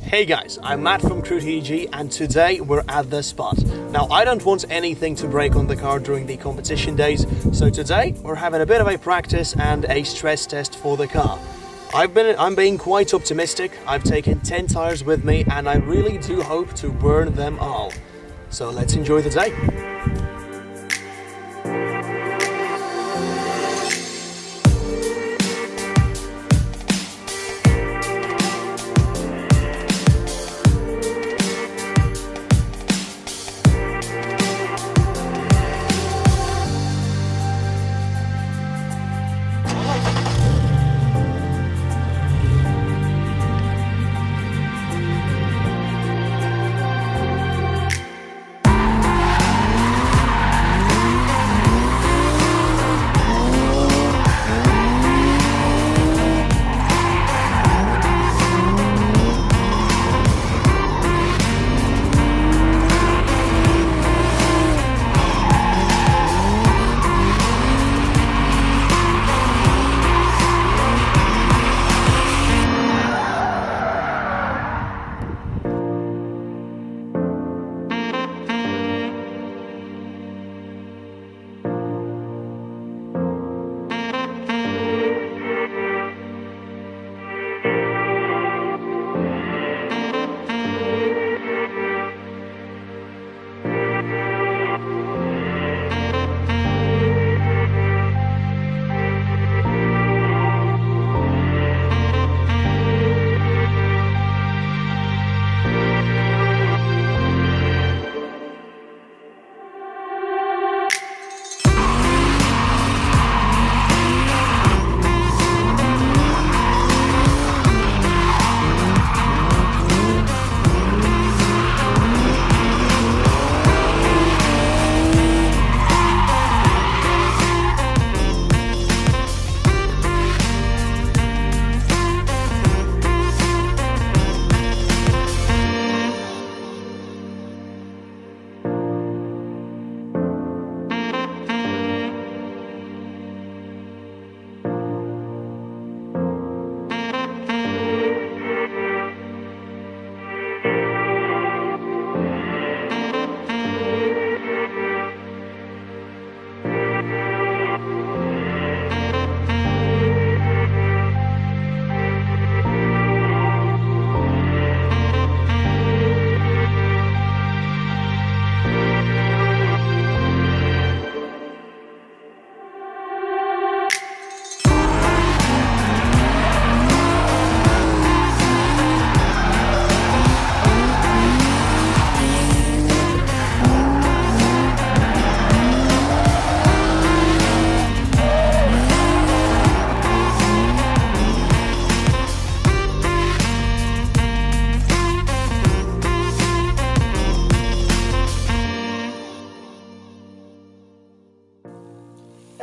Hey guys, I'm Matt from CrewTDG and today we're at the spot. Now I don't want anything to break on the car during the competition days, so today we're having a bit of a practice and a stress test for the car. I'm being quite optimistic. I've taken 10 tires with me and I really do hope to burn them all. So let's enjoy the day.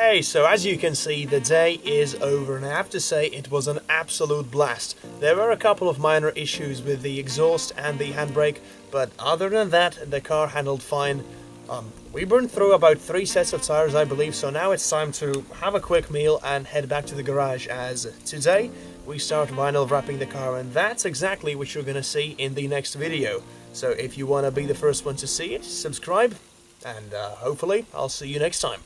Hey, so as you can see, the day is over and I have to say it was an absolute blast. There were a couple of minor issues with the exhaust and the handbrake, but other than that, the car handled fine. We burned through about 3 sets of tires, I believe, so now it's time to have a quick meal and head back to the garage, as today we start vinyl wrapping the car, and that's exactly what you're gonna see in the next video. So if you wanna be the first one to see it, subscribe, and hopefully I'll see you next time.